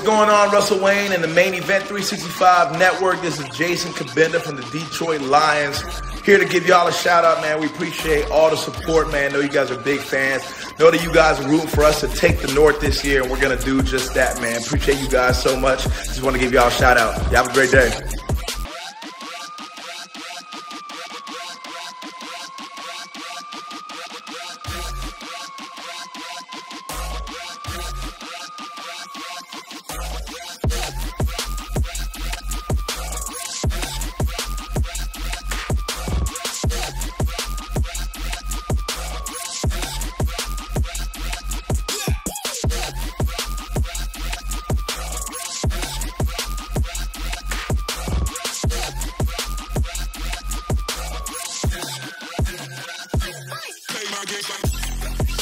going on? Russell Wayne and the Main Event 365 Network. This is Jason Cabinda from the Detroit Lions. Here to give y'all a shout out, man. We appreciate all the support, man. Know you guys are big fans. Know that you guys are rooting for us to take the North this year, and we're going to do just that, man. Appreciate you guys so much. Just want to give y'all a shout out. Y'all have a great day.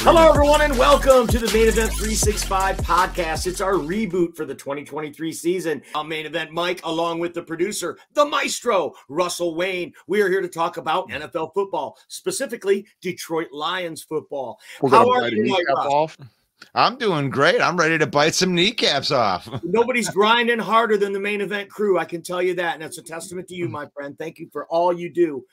Hello, everyone, and welcome to the Main Event 365 podcast. It's our reboot for the 2023 season. I'm Main Event Mike, along with the producer, the maestro, Russell Wayne. We are here to talk about NFL football, specifically Detroit Lions football. How are you, Russ? I'm doing great. I'm ready to bite some kneecaps off. Nobody's grinding harder than the Main Event crew. I can tell you that. And that's a testament to you, my friend. Thank you for all you do.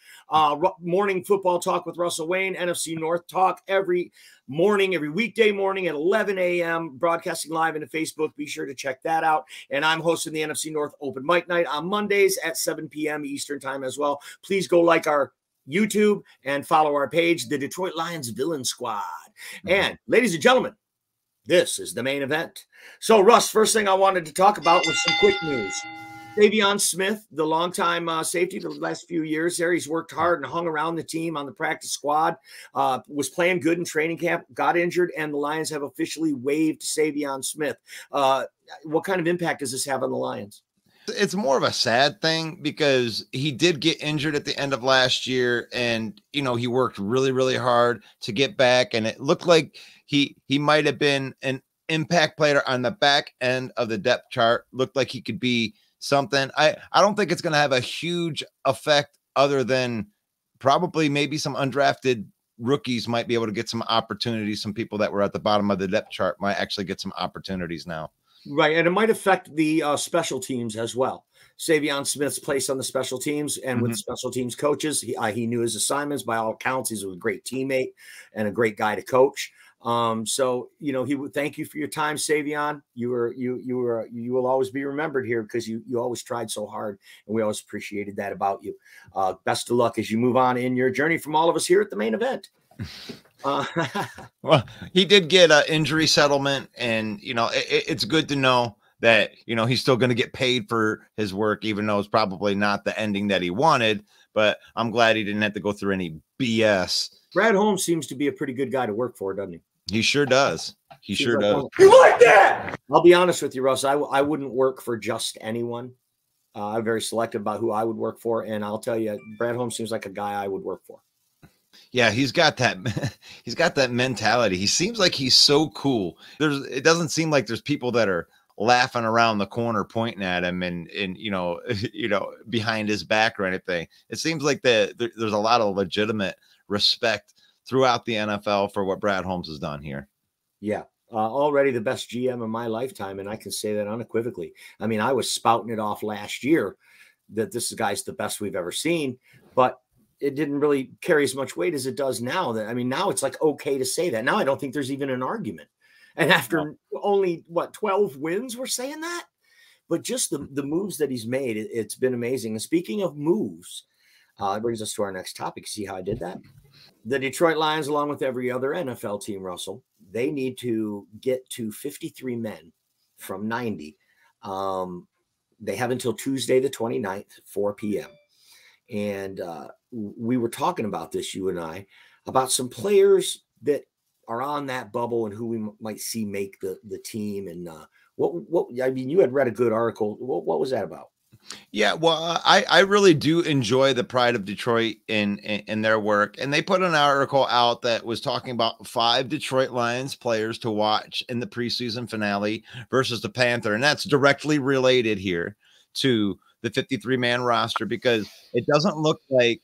Morning football talk with Russell Wayne, NFC North talk every morning, every weekday morning at 11 a.m., broadcasting live into Facebook. Be sure to check that out. And I'm hosting the NFC North Open Mic Night on Mondays at 7 p.m. Eastern time as well. Please go like our YouTube and follow our page, the Detroit Lions Villain Squad. And ladies and gentlemen, this is the main event. So, Russ, first thing I wanted to talk about was some quick news. Savion Smith, the longtime safety the last few years there, he's worked hard and hung around the team on the practice squad, was playing good in training camp, got injured, and the Lions have officially waived Savion Smith. What kind of impact does this have on the Lions? It's more of a sad thing because he did get injured at the end of last year, and he worked really, really hard to get back, and it looked like he might have been an impact player on the back end of the depth chart. Looked like he could be something. I don't think it's going to have a huge effect other than probably maybe some undrafted rookies might be able to get some opportunities. Some people that were at the bottom of the depth chart might actually get some opportunities now. Right, and it might affect the special teams as well. Savion Smith's place on the special teams and with special teams coaches, he knew his assignments. By all accounts, he's a great teammate and a great guy to coach. So he would thank you for your time, Savion. You will always be remembered here because you always tried so hard, and we always appreciated that about you. Best of luck as you move on in your journey from all of us here at the main event. Well, he did get an injury settlement, and it's good to know that he's still going to get paid for his work, even though it's probably not the ending that he wanted. But I'm glad he didn't have to go through any BS. Brad Holmes seems to be a pretty good guy to work for, doesn't he? He sure does. He sure does. You like that? I'll be honest with you, Russ. I wouldn't work for just anyone. I'm very selective about who I would work for, and I'll tell you, Brad Holmes seems like a guy I would work for. Yeah, he's got that mentality. He seems like he's so cool. It doesn't seem like there's people that are laughing around the corner pointing at him and behind his back or anything. It seems like there's a lot of legitimate respect throughout the NFL for what Brad Holmes has done here. Yeah. Already the best GM of my lifetime, and I can say that unequivocally. I mean, I was spouting it off last year that this guy's the best we've ever seen, but it didn't really carry as much weight as it does now. Now it's like okay to say that. Now I don't think there's even an argument. And after only 12 wins, we're saying that. But just the moves that he's made, it's been amazing. And speaking of moves, it brings us to our next topic. See how I did that? The Detroit Lions, along with every other NFL team, Russell, they need to get to 53 men from 90. They have until Tuesday, the 29th, 4 p.m. And we were talking about this, you and I, about some players that are on that bubble and who we might see make the team. And you had read a good article. What was that about? Yeah, well, I really do enjoy the Pride of Detroit in their work. And they put an article out that was talking about 5 Detroit Lions players to watch in the preseason finale versus the Panther. And that's directly related here to the 53-man roster because it doesn't look like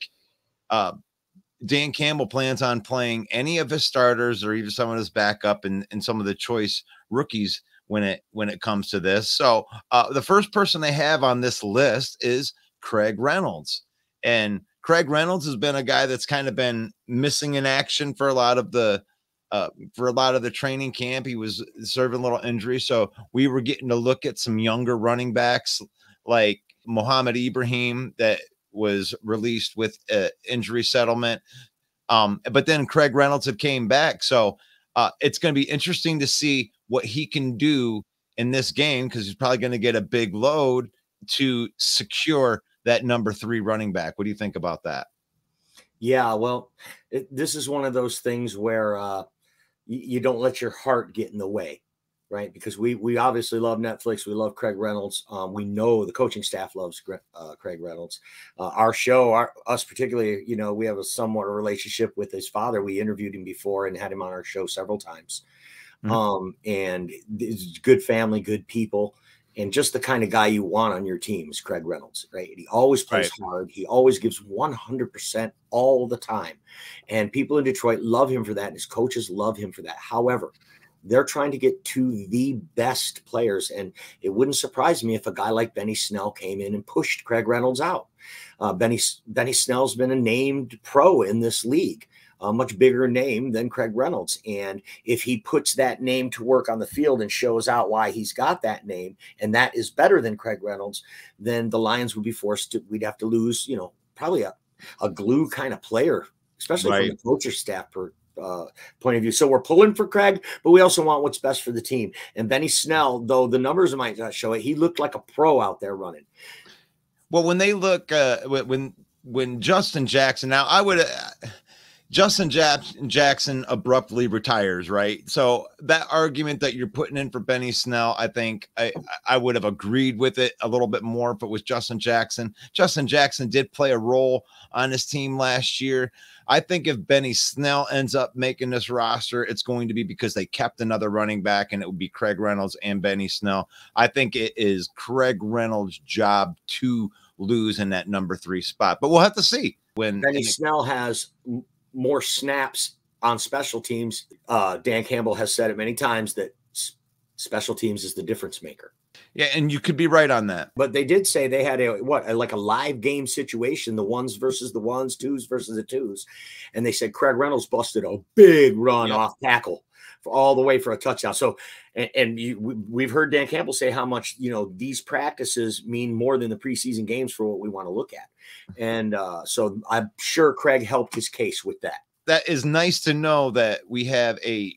Dan Campbell plans on playing any of his starters or even some of his backup and some of the choice rookies when it comes to this. So the first person they have on this list is Craig Reynolds. And Craig Reynolds has been a guy that's kind of been missing in action for a lot of the training camp. He was serving a little injury. So we were getting to look at some younger running backs like Mohamed Ibrahim that was released with injury settlement. But then Craig Reynolds had came back. So it's going to be interesting to see what he can do in this game, because he's probably going to get a big load to secure that number 3 running back. What do you think about that? Yeah, well, this is one of those things where you don't let your heart get in the way, right? Because we obviously love Netflix. We love Craig Reynolds. We know the coaching staff loves Craig Reynolds. Our show, us particularly, we have a somewhat a relationship with his father. We interviewed him before and had him on our show several times. And it's good family, good people, and just the kind of guy you want on your team is Craig Reynolds, right? He always plays hard. He always gives 100% all the time. And people in Detroit love him for that. And his coaches love him for that. However, they're trying to get to the best players. And it wouldn't surprise me if a guy like Benny Snell came in and pushed Craig Reynolds out. Benny Snell's been a named pro in this league. A much bigger name than Craig Reynolds. And if he puts that name to work on the field and shows out why he's got that name, and that is better than Craig Reynolds, then the Lions would be we'd have to lose, probably a glue kind of player, especially from the coaching staff point of view. So we're pulling for Craig, but we also want what's best for the team. And Benny Snell, though the numbers might not show it, he looked like a pro out there running. Well, when they look, when Justin Jackson, now I would, Justin Jackson abruptly retires, right? So that argument that you're putting in for Benny Snell, I think I would have agreed with it a little bit more if it was Justin Jackson. Justin Jackson did play a role on his team last year. I think if Benny Snell ends up making this roster, it's going to be because they kept another running back, and it would be Craig Reynolds and Benny Snell. I think it is Craig Reynolds' job to lose in that number 3 spot, but we'll have to see. When Benny Snell has more snaps on special teams. Dan Campbell has said it many times that special teams is the difference maker. Yeah, and you could be right on that. But they did say they had a live game situation, the ones versus the ones, twos versus the twos. And they said Craig Reynolds busted a big run off tackle all the way for a touchdown. So, we've heard Dan Campbell say how much, these practices mean more than the preseason games for what we want to look at. And so I'm sure Craig helped his case with that. That is nice to know that we have a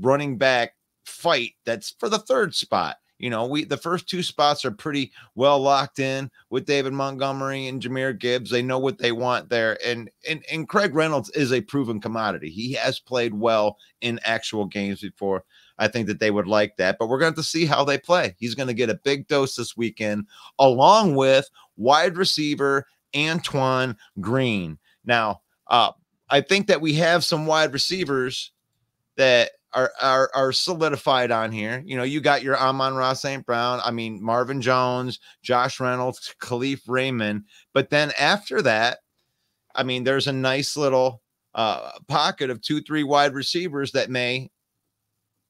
running back fight that's for the 3rd spot. The first 2 spots are pretty well locked in with David Montgomery and Jahmyr Gibbs. They know what they want there. And Craig Reynolds is a proven commodity. He has played well in actual games before. I think that they would like that, but we're going to see how they play. He's going to get a big dose this weekend, along with wide receiver Antoine Green. Now, I think that we have some wide receivers that are solidified on here. You got your Amon-Ra St. Brown, Marvin Jones, Josh Reynolds, Khalif Raymond. But then after that, there's a nice little pocket of 2-3 wide receivers that may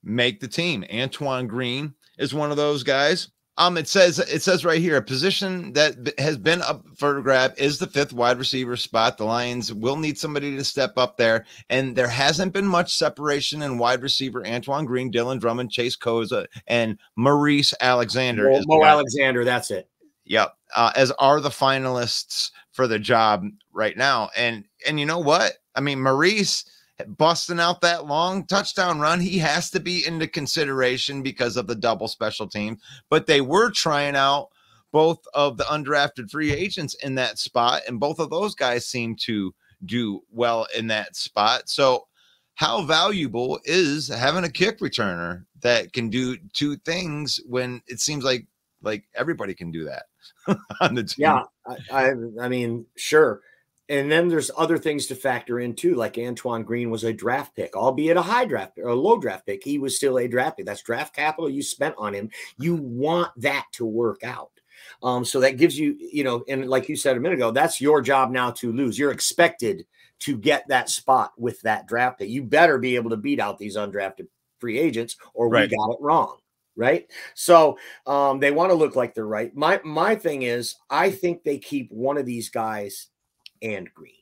make the team. Antoine Green is one of those guys. It says right here, a position that has been up for grab is the 5th wide receiver spot. The Lions will need somebody to step up there, and there hasn't been much separation in wide receiver. Antoine Green, Dylan Drummond, Chase Koza, and Maurice Alexander. Mo Alexander, that's it. Yep, as are the finalists for the job right now. And you know what? Maurice busting out that long touchdown run, he has to be into consideration because of the double special team. But they were trying out both of the undrafted free agents in that spot, and both of those guys seem to do well in that spot. So how valuable is having a kick returner that can do 2 things when it seems like everybody can do that on the team? Yeah, I mean, sure. And then there's other things to factor in too, like Antoine Green was a draft pick, albeit a high draft or a low draft pick. He was still a draft pick. That's draft capital you spent on him. You want that to work out. So that gives you, and like you said a minute ago, that's your job now to lose. You're expected to get that spot with that draft pick. You better be able to beat out these undrafted free agents, or we got it wrong. right? So they want to look like they're right. My thing is, I think they keep one of these guys and Green.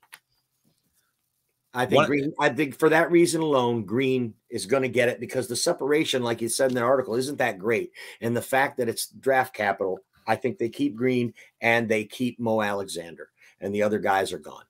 I think for that reason alone, Green is going to get it because the separation, like you said in the article, isn't that great. And the fact that it's draft capital, I think they keep Green and they keep Mo Alexander, and the other guys are gone.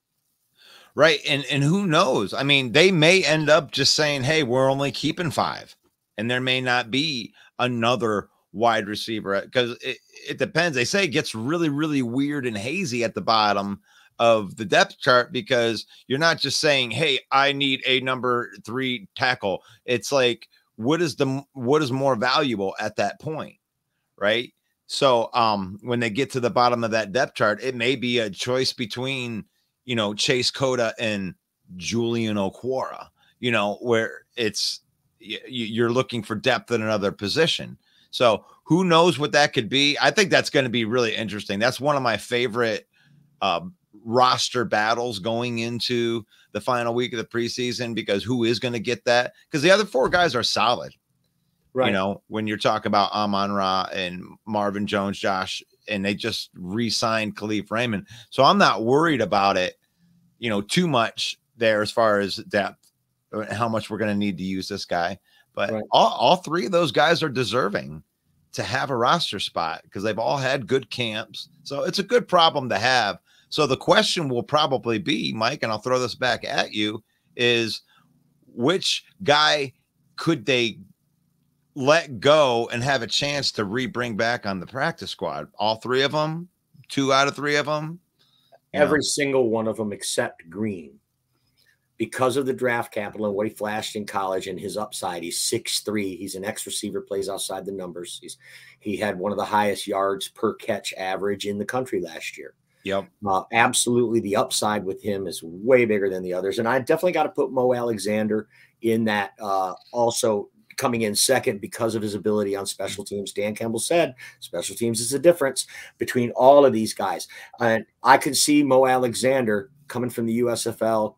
Right. And who knows? I mean, they may end up just saying, hey, we're only keeping 5. And there may not be another wide receiver because it depends. They say it gets really, really weird and hazy at the bottom of the depth chart because you're not just saying, hey, I need a number 3 tackle. It's like, what is more valuable at that point? Right. So when they get to the bottom of that depth chart, it may be a choice between, Chase Cota and Julian Okwara, where it's you're looking for depth in another position. So who knows what that could be? I think that's going to be really interesting. That's one of my favorite roster battles going into the final week of the preseason because who is going to get that? Because the other 4 guys are solid. Right. When you're talking about Amon-Ra and Marvin Jones, Josh, and they just re-signed Khalif Raymond. So I'm not worried about it, too much there as far as depth, how much we're going to need to use this guy. But right. all 3 of those guys are deserving to have a roster spot because they've all had good camps. So it's a good problem to have. So the question will probably be, Mike, and I'll throw this back at you, is which guy could they let go and have a chance to bring back on the practice squad? All 3 of them? 2 out of 3 of them? Every single one of them except Green. Because of the draft capital and what he flashed in college and his upside, he's 6'3". He's an X receiver, plays outside the numbers. He had one of the highest yards per catch average in the country last year. Yep. Absolutely. The upside with him is way bigger than the others. And I definitely got to put Mo Alexander in that also coming in second because of his ability on special teams. Dan Campbell said special teams is the difference between all of these guys. And I could see Mo Alexander coming from the USFL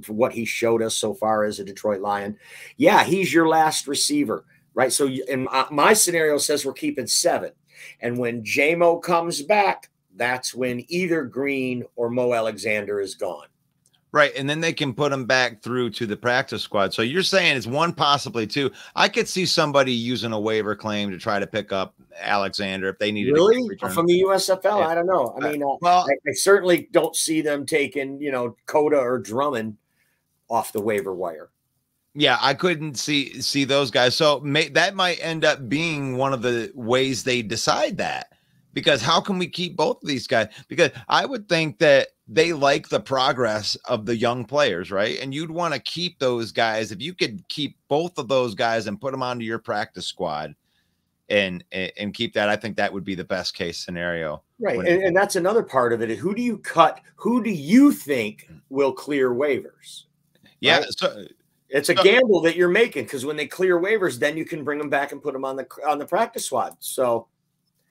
for what he showed us so far as a Detroit Lion. Yeah, he's your last receiver, right? So in my scenario says we're keeping 7. And when J-Mo comes back, that's when either Green or Mo Alexander is gone. Right. And then they can put them back through to the practice squad. So you're saying it's 1, possibly 2. I could see somebody using a waiver claim to try to pick up Alexander if they needed to from the USFL. Yeah. I don't know. I mean, I certainly don't see them taking, Cota or Drummond off the waiver wire. Yeah, I couldn't see those guys. So that might end up being one of the ways they decide that. Because how can we keep both of these guys? Because I would think that they like the progress of the young players, right? And you'd want to keep those guys. If you could keep both of those guys and put them onto your practice squad and keep that, I think that would be the best case scenario. Right. And that's another part of it. Who do you cut? Who do you think will clear waivers? Yeah. Right? So it's a gamble that you're making because when they clear waivers, then you can bring them back and put them on the practice squad. So.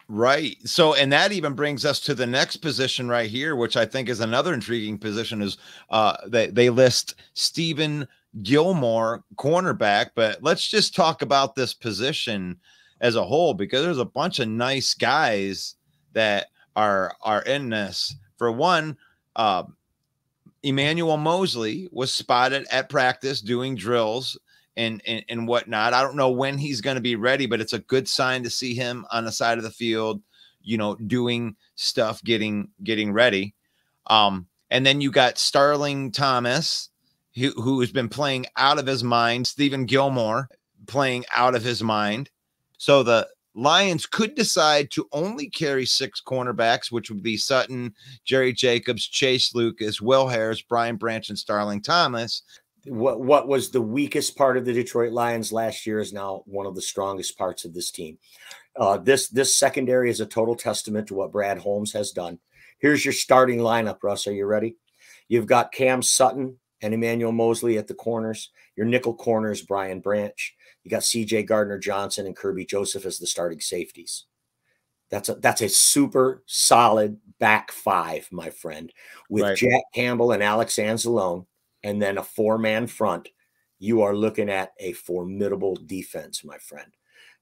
Right. So, and that even brings us to the next position right here, which I think is another intriguing position is they list Stephen Gilmore, cornerback, but let's just talk about this position as a whole, because there's a bunch of nice guys that are in this. For one, Emmanuel Mosley was spotted at practice doing drills and whatnot. I don't know when he's going to be ready, but it's a good sign to see him on the side of the field, doing stuff, getting ready. And then you got Starling Thomas, who has been playing out of his mind. Stephen Gilmore playing out of his mind. So the Lions could decide to only carry 6 cornerbacks, which would be Sutton, Jerry Jacobs, Chase Lucas, Will Harris, Brian Branch, and Starling Thomas. What was the weakest part of the Detroit Lions last year is now one of the strongest parts of this team. This secondary is a total testament to what Brad Holmes has done. Here's your starting lineup, Russ. Are you ready? You've got Cam Sutton and Emmanuel Mosley at the corners. Your nickel corners, Brian Branch. You got C.J. Gardner-Johnson and Kirby Joseph as the starting safeties. That's a super solid back 5, my friend, with right. Jack Campbell and Alex Anzalone. And then a 4-man front, you are looking at a formidable defense, my friend.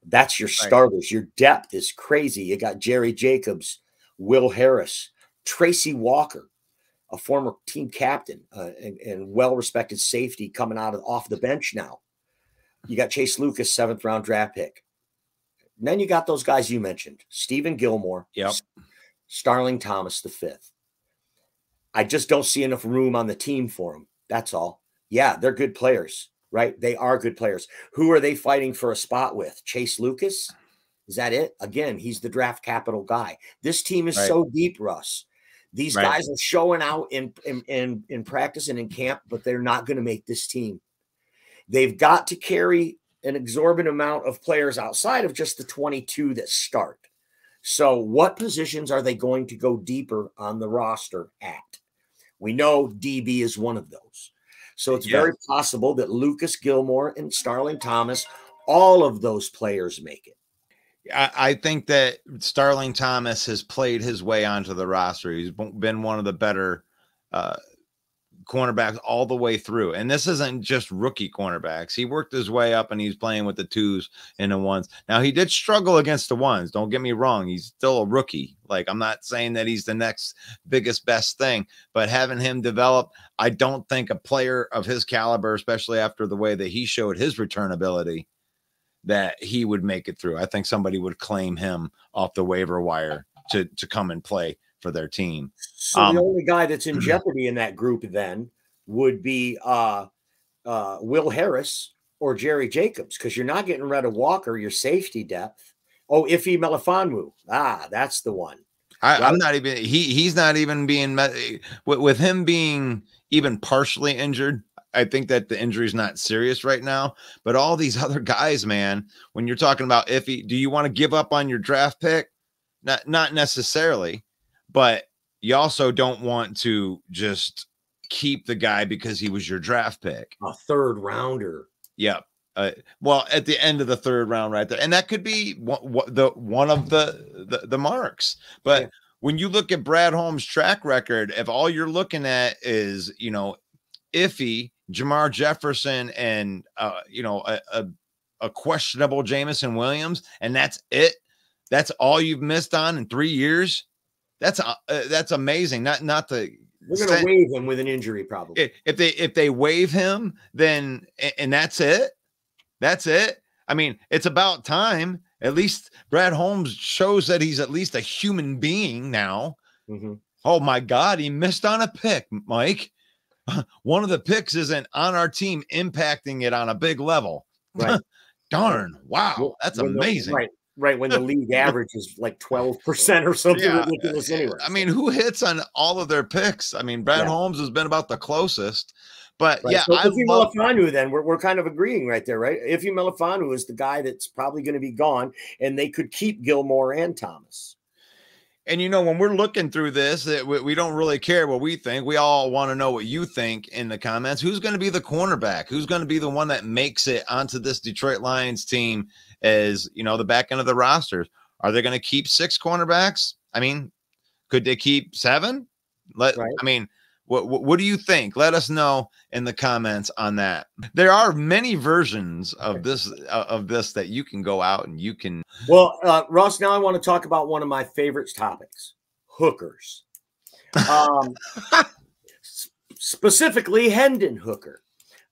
That's your starters. Your depth is crazy. You got Jerry Jacobs, Will Harris, Tracy Walker, a former team captain and well-respected safety coming off the bench now. You got Chase Lucas, 7th-round draft pick. And then you got those guys you mentioned, Stephen Gilmore, Starling Thomas, the 5th. I just don't see enough room on the team for them. That's all. Yeah, they're good players, right? They are good players. Who are they fighting for a spot with? Chase Lucas? Is that it? Again, he's the draft capital guy. This team is so deep, Russ. These guys are showing out in practice and in camp, but they're not going to make this team. They've got to carry an exorbitant amount of players outside of just the 22 that start. So what positions are they going to go deeper on the roster at? We know DB is one of those. So it's very possible that Lucas, Gilmore, and Starling Thomas, all of those players make it. I think that Starling Thomas has played his way onto the roster. He's been one of the better cornerbacks all the way through. And this isn't just rookie cornerbacks. He worked his way up and he's playing with the 2s and the 1s. Now, he did struggle against the 1s. Don't get me wrong. He's still a rookie. Like, I'm not saying that he's the next biggest, best thing, but having him develop, I don't think a player of his caliber, especially after the way that he showed his return ability, that he would make it through. I think somebody would claim him off the waiver wire to come and play for their team. So the only guy that's in jeopardy in that group then would be Will Harris or Jerry Jacobs, because you're not getting rid of Walker, your safety depth. Oh, Ife Melifonwu. That's the one. I'm not even, he's not even being, with him being even partially injured. I think that the injury is not serious right now, but all these other guys, man, when you're talking about Ife, do you want to give up on your draft pick? Not necessarily, but you also don't want to just keep the guy because he was your draft pick. A 3rd rounder. Yep. Well, at the end of the 3rd round right there. And that could be one of the marks. But when you look at Brad Holmes' track record, if all you're looking at is, Iffy, Jamar Jefferson, and, a questionable Jamison Williams, and that's it. That's all you've missed on in 3 years. That's amazing. Not the we're going to waive him with an injury probably. If they waive him, then and that's it. That's it. I mean, it's about time. At least Brad Holmes shows that he's at least a human being now. Mm-hmm. Oh my God, he missed on a pick, Mike. One of the picks isn't on our team, impacting it on a big level. Right. Darn. Wow. That's amazing. Right. When the league average is like 12% or something ridiculous anyway. I mean, who hits on all of their picks? I mean, Brad Holmes has been about the closest. But so Ife Melifonwu, then we're kind of agreeing right there, right? Ife Melifonwu is the guy that's probably going to be gone, and they could keep Gilmore and Thomas. And, when we're looking through this, we don't really care what we think. We all want to know what you think in the comments. Who's going to be the cornerback? Who's going to be the one that makes it onto this Detroit Lions team as, the back end of the rosters? Are they going to keep 6 cornerbacks? I mean, could they keep 7? I mean, what do you think? Let us know in the comments on that. There are many versions of this that you can go out and you can. Well, Ross, now I want to talk about one of my favorite topics: hookers. Specifically, Hendon Hooker,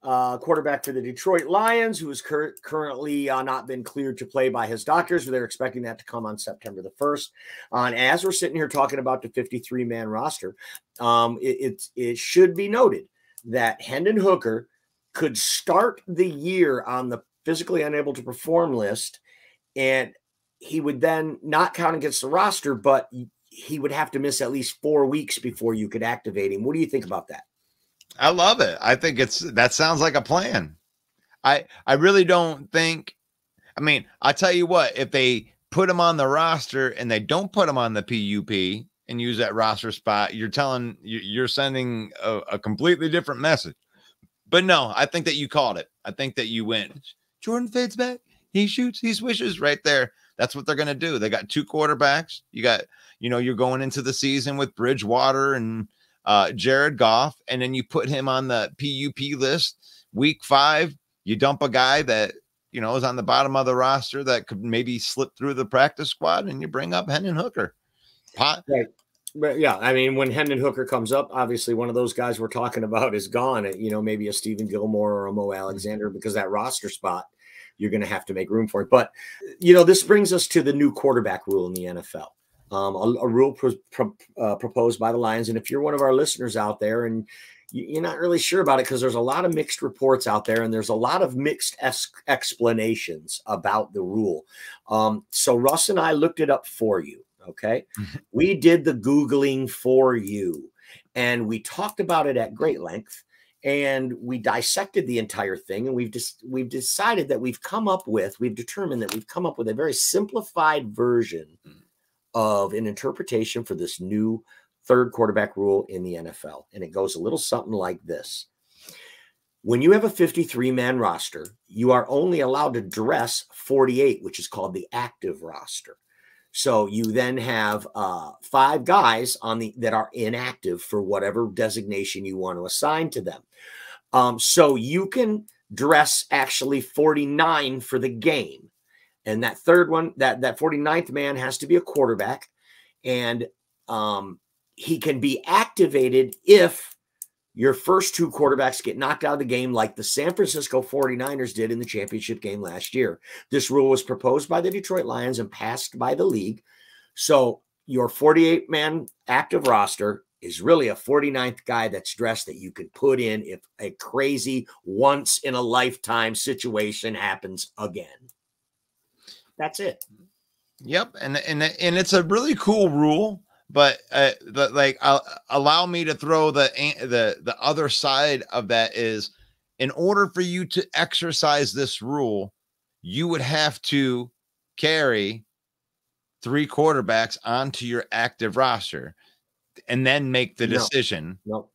quarterback for the Detroit Lions, who is currently not been cleared to play by his doctors. They're expecting that to come on September the 1st. And as we're sitting here talking about the 53-man roster, it should be noted that Hendon Hooker could start the year on the physically unable to perform list, and he would then not count against the roster, but he would have to miss at least 4 weeks before you could activate him. What do you think about that? I love it. I think that sounds like a plan. I really don't think, I mean, I tell you what, if they put him on the roster and they don't put him on the PUP and use that roster spot, you're sending a completely different message. But no, I think that you called it. I think that you went, Jordan fades back. He shoots, he swishes right there. That's what they're going to do. They got 2 quarterbacks. You got, you're going into the season with Bridgewater and Jared Goff, and then you put him on the PUP list week 5. You dump a guy that is on the bottom of the roster that could maybe slip through the practice squad, and you bring up Hendon Hooker. Right. But yeah, I mean, when Hendon Hooker comes up, obviously one of those guys we're talking about is gone. Maybe a Stephen Gilmore or a Mo Alexander, because that roster spot, you're going to have to make room for it. But, this brings us to the new quarterback rule in the NFL. A rule proposed by the Lions. And if you're one of our listeners out there and you're not really sure about it, because there's a lot of mixed reports out there and there's a lot of mixed explanations about the rule. So Russ and I looked it up for you. Okay. We did the Googling for you and we talked about it at great length and we dissected the entire thing. And we've determined that we've come up with a very simplified version of an interpretation for this new third quarterback rule in the NFL. And it goes a little something like this. When you have a 53-man roster, you are only allowed to dress 48, which is called the active roster. So you then have 5 guys that are inactive for whatever designation you want to assign to them. So you can dress actually 49 for the game. And that third one, that 49th man has to be a quarterback. And he can be activated if your first 2 quarterbacks get knocked out of the game, like the San Francisco 49ers did in the championship game last year. This rule was proposed by the Detroit Lions and passed by the league. So your 48-man active roster is really a 49th guy that's dressed that you can put in if a crazy once-in-a-lifetime situation happens again. That's it. Yep. And it's a really cool rule. But allow me to throw the other side of that is, in order for you to exercise this rule, you would have to carry 3 quarterbacks onto your active roster and then make the decision. No.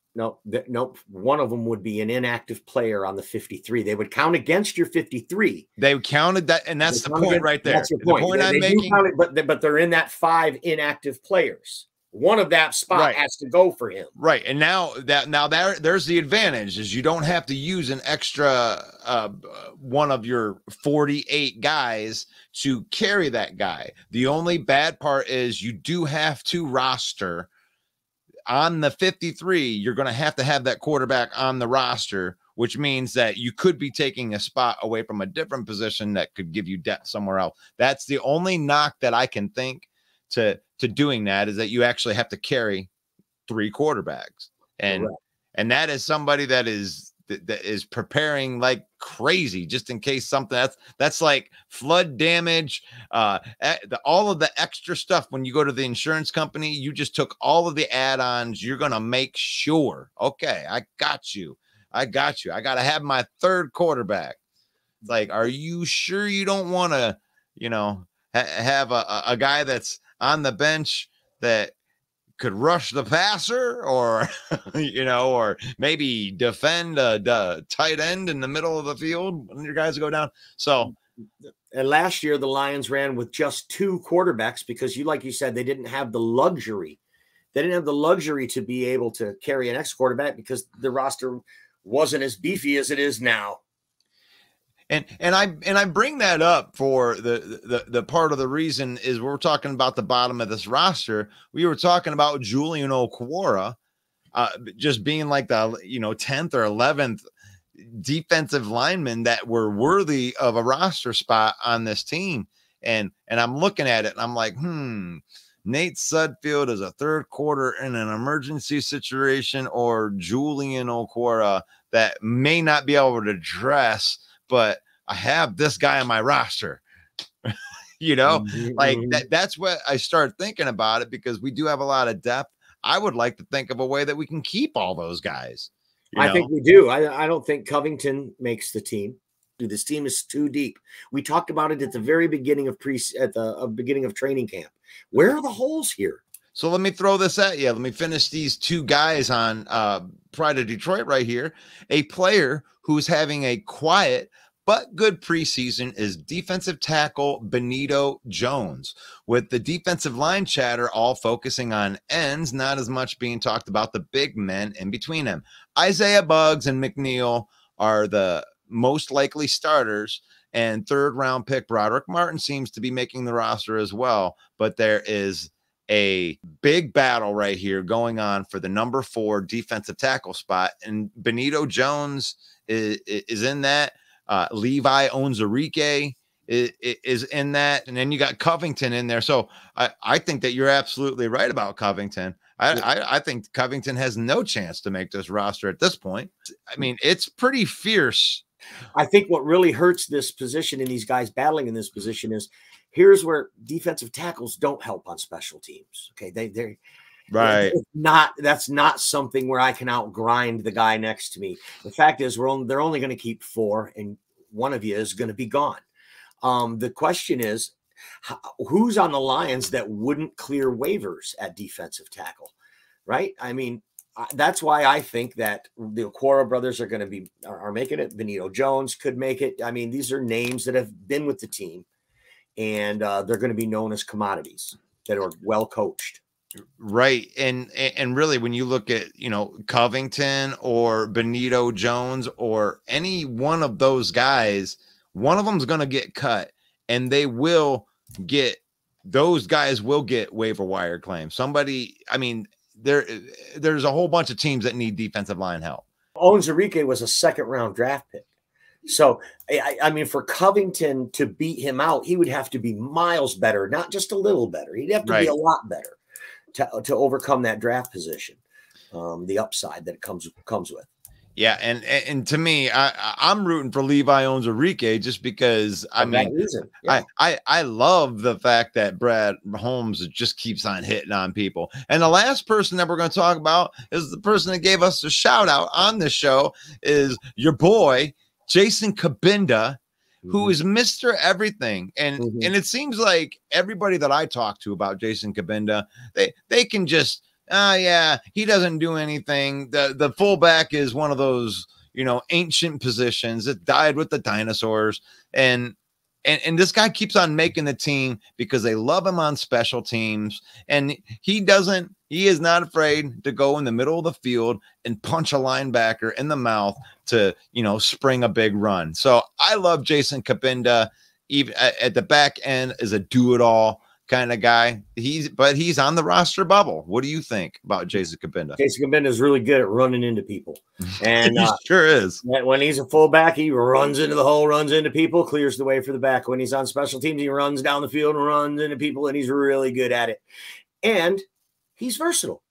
One of them would be an inactive player on the 53. They would count against your 53. They counted that, and that's the point right there. That's your point. The point I'm making. But they're in that 5 inactive players. One of that spot has to go for him. Right. And now there's the advantage is you don't have to use an extra one of your 48 guys to carry that guy. The only bad part is you do have to roster on the 53. You're going to have that quarterback on the roster, which means that you could be taking a spot away from a different position that could give you depth somewhere else. That's the only knock that I can think to doing that, is that you actually have to carry 3 quarterbacks. And that is somebody that is preparing like crazy, just in case something that's like flood damage, all of the extra stuff. When you go to the insurance company, you just took all of the add-ons. You're going to make sure, okay, I got you. I got to have my 3rd quarterback. Like, are you sure you don't want to, have a guy that's on the bench that could rush the passer, or or maybe defend the tight end in the middle of the field when your guys go down? So, and last year the Lions ran with just 2 quarterbacks because, like you said, they didn't have the luxury. They didn't have the luxury to be able to carry an ex quarterback because the roster wasn't as beefy as it is now. And I bring that up for the part of the reason is we're talking about the bottom of this roster. We were talking about Julian Okwara just being like the 10th or 11th defensive lineman that were worthy of a roster spot on this team. And I'm looking at it and I'm like, Nate Sudfeld is a 3rd quarter in an emergency situation, or Julian Okwara that may not be able to dress, but I have this guy on my roster, like that's what I start thinking about it, because we do have a lot of depth. I would like to think of a way that we can keep all those guys. I think we do. I don't think Covington makes the team. Dude, this team is too deep. We talked about it at the very beginning of beginning of training camp. Where are the holes here? So let me throw this at you. Let me finish these 2 guys on Pride of Detroit right here. A player who's having a quiet but good preseason is defensive tackle Benito Jones, with the defensive line chatter all focusing on ends, not as much being talked about the big men in between them. Isaiah Buggs and McNeil are the most likely starters, and 3rd round pick Broderick Martin seems to be making the roster as well. But there is a big battle right here going on for the number 4 defensive tackle spot, and Benito Jones is in that. Levi Onwuzurike is in that, and then you got Covington in there. So I think that you're absolutely right about Covington. I think Covington has no chance to make this roster at this point. I mean, it's pretty fierce. I think what really hurts this position and these guys battling in this position is here's where defensive tackles don't help on special teams. Okay. They're right. That's not something where I can outgrind the guy next to me. The fact is they're only going to keep 4 and one of you is going to be gone. The question is, who's on the Lions that wouldn't clear waivers at defensive tackle, right? I mean, that's why I think that the Aquara brothers are going to are making it. Benito Jones could make it. I mean, these are names that have been with the team, and they're going to be known as commodities that are well coached. Right. And really, when you look at, Covington or Benito Jones or any one of those guys, one of them is going to get cut, and those guys will get waiver wire claims. Somebody, I mean, there's a whole bunch of teams that need defensive line help. Onwuzurike was a 2nd round draft pick. So, I mean, for Covington to beat him out, he would have to be miles better, not just a little better. He'd have to be a lot better to overcome that draft position, the upside that it comes with. Yeah, and to me, I'm rooting for Levi Onwuzurike just because I love the fact that Brad Holmes just keeps on hitting on people. And the last person that we're going to talk about is the person that gave us a shout out on this show is your boy Jason Cabinda, who is Mr. Everything. And it seems like everybody that I talk to about Jason Cabinda, they can just yeah, he doesn't do anything. The fullback is one of those, ancient positions that died with the dinosaurs. And this guy keeps on making the team because they love him on special teams. And he is not afraid to go in the middle of the field and punch a linebacker in the mouth to, spring a big run. So I love Jason Cabinda. Even at the back end is a do-it-all kind of guy. But he's on the roster bubble. What do you think about Jason Cabinda? Jason Cabinda is really good at running into people. And he sure is. When he's a fullback, he runs into the hole, runs into people, clears the way for the back. When he's on special teams, he runs down the field and runs into people, and he's really good at it. And he's versatile.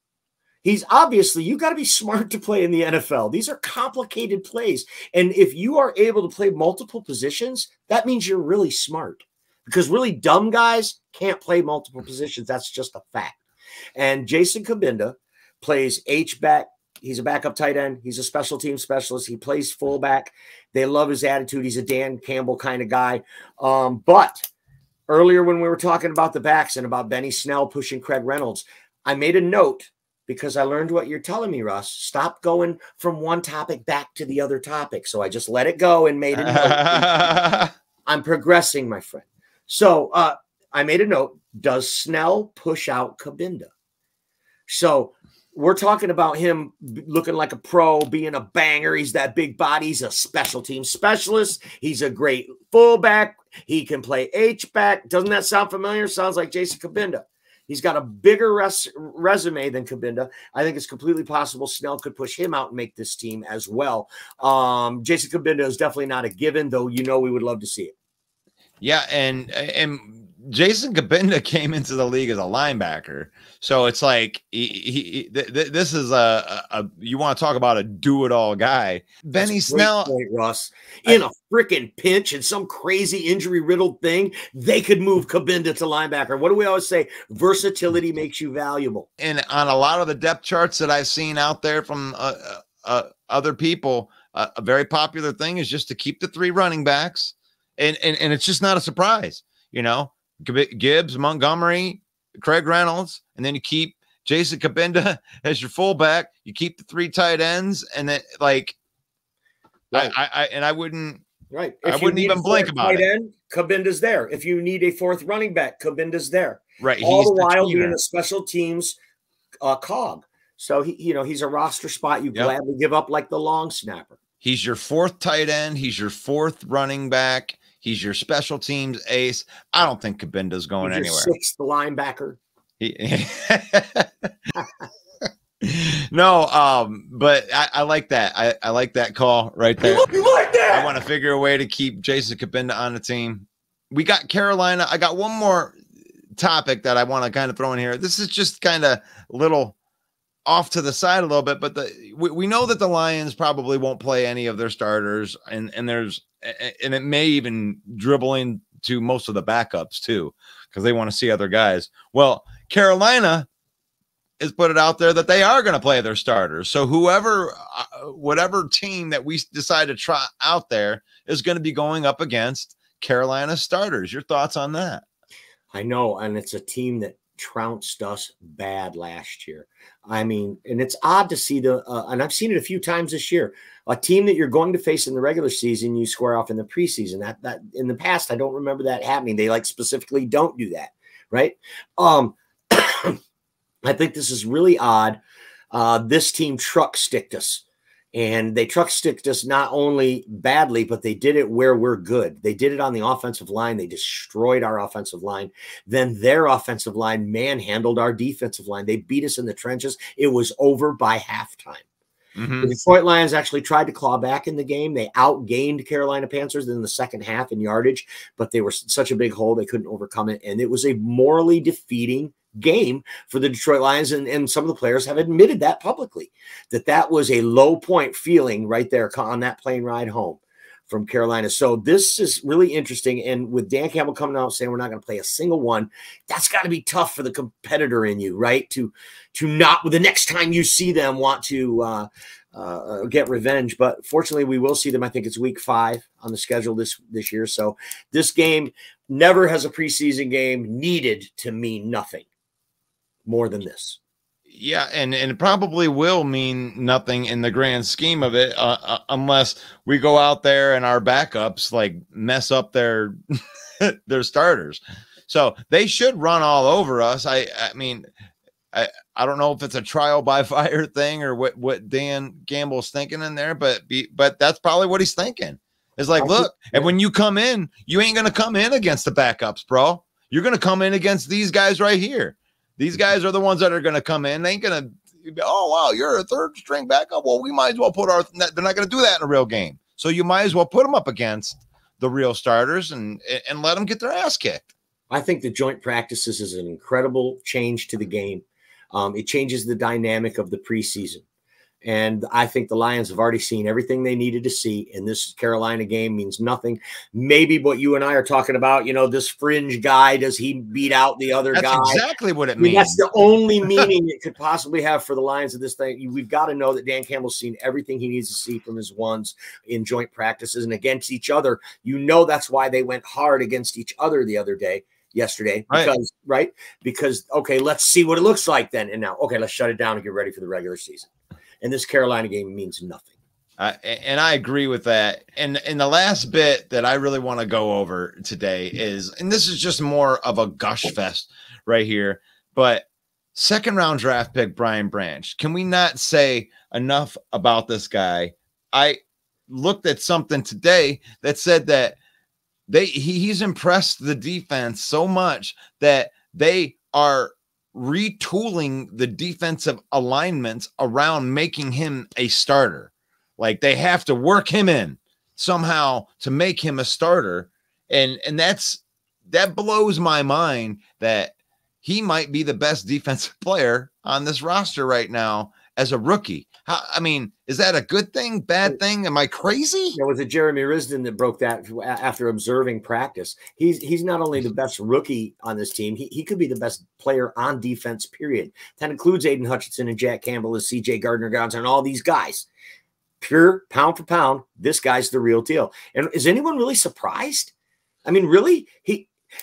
He's obviously, you got to be smart to play in the NFL. These are complicated plays. And if you are able to play multiple positions, that means you're really smart. Because really dumb guys can't play multiple positions. That's just a fact. And Jason Cabinda plays H-back. He's a backup tight end. He's a special team specialist. He plays fullback. They love his attitude. He's a Dan Campbell kind of guy. But earlier when we were talking about the backs and about Benny Snell pushing Craig Reynolds, I made a note because I learned what you're telling me, Russ. Stop going from one topic back to the other topic. So I just let it go and made a note. I'm progressing, my friend. So I made a note. Does Snell push out Cabinda? So we're talking about him looking like a pro, being a banger. He's that big body. He's a special team specialist. He's a great fullback. He can play H-back. Doesn't that sound familiar? Sounds like Jason Cabinda. He's got a bigger resume than Cabinda. I think it's completely possible Snell could push him out and make this team as well. Jason Cabinda is definitely not a given, though we would love to see it. Yeah, and Jason Cabinda came into the league as a linebacker, so it's like this is a you want to talk about a do-it-all guy. Benny Snell, point, Russ, in a freaking pinch and some crazy injury-riddled thing, they could move Cabinda to linebacker. What do we always say? Versatility makes you valuable. And on a lot of the depth charts that I've seen out there from other people, a very popular thing is just to keep the 3 running backs. And it's just not a surprise, Gibbs, Montgomery, Craig Reynolds, and then you keep Jason Cabinda as your fullback. You keep the 3 tight ends, and then right. I wouldn't even blink about it. Cabinda's there. If you need a 4th running back, Cabinda's there. Right. All the while being a special teams cog. So he's a roster spot you gladly give up like the long snapper. He's your 4th tight end. He's your 4th running back. He's your special teams ace. I don't think Cabinda's going He's anywhere. Your sixth linebacker. No, but I like that. I like that call right there. You like that? I want to figure a way to keep Jason Cabinda on the team. We got Carolina. I got one more topic that I want to kind of throw in here. This is just kind of a little off to the side a little bit, but we know that the Lions probably won't play any of their starters, and it may even dribble into most of the backups too, because they want to see other guys. Well, Carolina is put it out there that they are going to play their starters. So whatever team that we decide to try out there is going to be going up against Carolina starters. Your thoughts on that? I know, and it's a team that trounced us bad last year. I mean, and it's odd to see and I've seen it a few times this year, a team that you're going to face in the regular season, you square off in the preseason. That in the past, I don't remember that happening. They specifically don't do that, right? I think this is really odd. This team truck sticked us. And they truck sticked us not only badly, but they did it where we're good. They did it on the offensive line. They destroyed our offensive line. Then their offensive line manhandled our defensive line. They beat us in the trenches. It was over by halftime. Mm-hmm. The Detroit Lions actually tried to claw back in the game. They outgained Carolina Panthers in the second half in yardage, but they were such a big hole they couldn't overcome it. And it was a morally defeating game for the Detroit Lions, and some of the players have admitted that publicly, that was a low point feeling right there on that plane ride home from Carolina. So this is really interesting, and with Dan Campbell coming out saying we're not going to play a single one, that's got to be tough for the competitor in you, right? To not, the next time you see them, want to get revenge. But fortunately, we will see them. I think it's week 5 on the schedule this year. So this game never has a preseason game needed to mean nothing more than this. Yeah, and it probably will mean nothing in the grand scheme of it, unless we go out there and our backups mess up their their starters. So they should run all over us. I mean, I don't know if it's a trial by fire thing or what Dan Campbell's thinking in there, but that's probably what he's thinking. It's look, and when you come in, you ain't gonna come in against the backups, bro. You're gonna come in against these guys right here. These guys are the ones that are going to come in. They ain't going to, oh, wow, you're a third string backup. Well, we might as well they're not going to do that in a real game. So you might as well put them up against the real starters and let them get their ass kicked. I think the joint practices is an incredible change to the game. It changes the dynamic of the preseason. And I think the Lions have already seen everything they needed to see. And this Carolina game means nothing. Maybe what you and I are talking about, this fringe guy, does he beat out the other guy? That's exactly what it means. That's the only meaning it could possibly have for the Lions of this thing. We've got to know that Dan Campbell's seen everything he needs to see from his ones in joint practices and against each other. That's why they went hard against each other yesterday, because okay, let's see what it looks like then. And now, okay, let's shut it down and get ready for the regular season. And this Carolina game means nothing. And I agree with that. And the last bit that I really want to go over today is, and this is just more of a gush fest right here, but second round draft pick Brian Branch. Can we not say enough about this guy? I looked at something today that said that he's impressed the defense so much that they are retooling the defensive alignments around making him a starter. They have to work him in somehow to make him a starter. And that blows my mind that he might be the best defensive player on this roster right now as a rookie. Is that a good thing, bad thing? Am I crazy? There was a Jeremy Risdon that broke that after observing practice. He's not only the best rookie on this team, he could be the best player on defense, period. That includes Aiden Hutchinson and Jack Campbell and CJ Gardner-Johnson and all these guys. Pure pound for pound, this guy's the real deal. And is anyone really surprised? Really?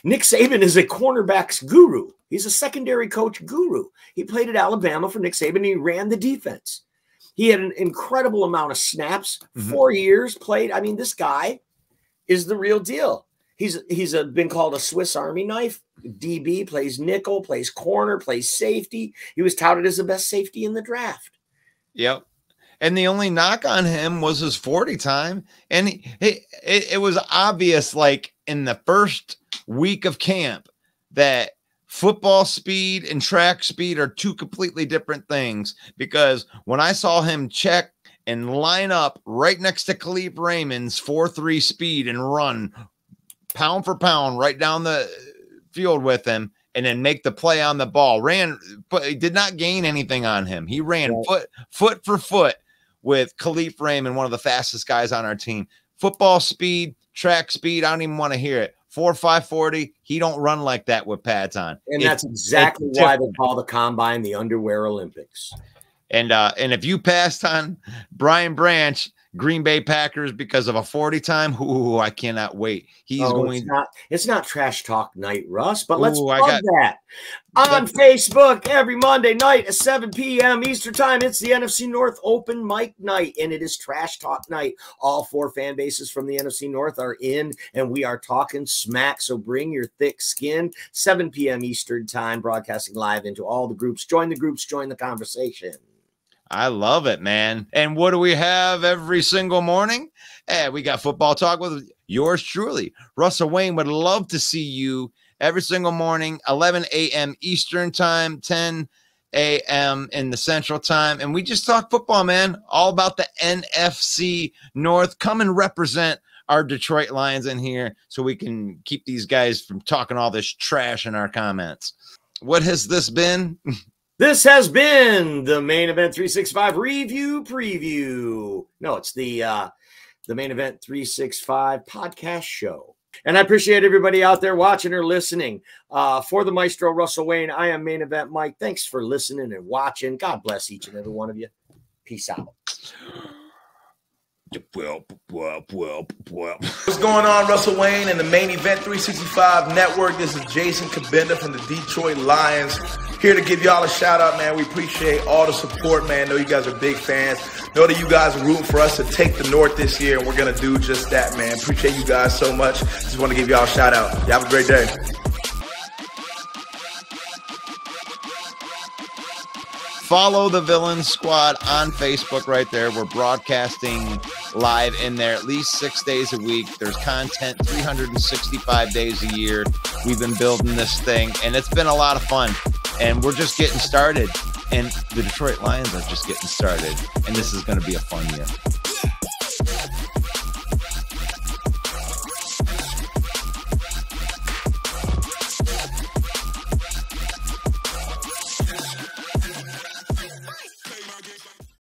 Nick Saban is a cornerbacks guru. He's a secondary coach guru. He played at Alabama for Nick Saban, and he ran the defense. He had an incredible amount of snaps, 4 years played. This guy is the real deal. He's been called a Swiss Army knife. DB, plays nickel, plays corner, plays safety. He was touted as the best safety in the draft. Yep. And the only knock on him was his 40 time. And it was obvious, like in the first week of camp, that football speed and track speed are two completely different things. Because when I saw him check and line up right next to Khalif Raymond's 4.3 speed and run pound for pound right down the field with him, and then make the play on the ball, but he did not gain anything on him. He ran foot for foot with Khalif Raymond, one of the fastest guys on our team. Football speed, track speed, I don't even want to hear it. 4.5 40, he don't run like that with pads on. And that's exactly why they call the combine the Underwear Olympics. And if you passed on Brian Branch, Green Bay Packers, because of a 40 time, ooh, I cannot wait. It's not trash talk night, Russ, but let's plug that on Facebook every Monday night at 7 p.m. Eastern time. It's the NFC North open mic night, and it is trash talk night. All 4 fan bases from the NFC North are in, and we are talking smack. So bring your thick skin. 7 p.m. Eastern time, broadcasting live into all the groups. Join the groups, join the conversation. I love it, man. And what do we have every single morning? We got football talk with yours truly. Russell Wayne would love to see you every single morning, 11 a.m. Eastern time, 10 a.m. in the Central time. And we just talk football, man, all about the NFC North. Come and represent our Detroit Lions in here so we can keep these guys from talking all this trash in our comments. What has this been? This has been the Main Event 365 review preview. No, it's the Main Event 365 podcast show. And I appreciate everybody out there watching or listening. For the Maestro Russell Wayne, I am Main Event Mike. Thanks for listening and watching. God bless each and every one of you. Peace out. What's going on, Russell Wayne and the Main Event 365 Network? This is Jason Cabinda from the Detroit Lions. Here to give y'all a shout out, man. We appreciate all the support, man. Know you guys are big fans. Know that you guys are rooting for us to take the North this year, and we're going to do just that, man. Appreciate you guys so much. Just want to give y'all a shout out. You have a great day. Follow the Villain Squad on Facebook right there. We're broadcasting live in there at least 6 days a week. There's content 365 days a year. We've been building this thing, and it's been a lot of fun. And we're just getting started. And the Detroit Lions are just getting started. And this is going to be a fun year.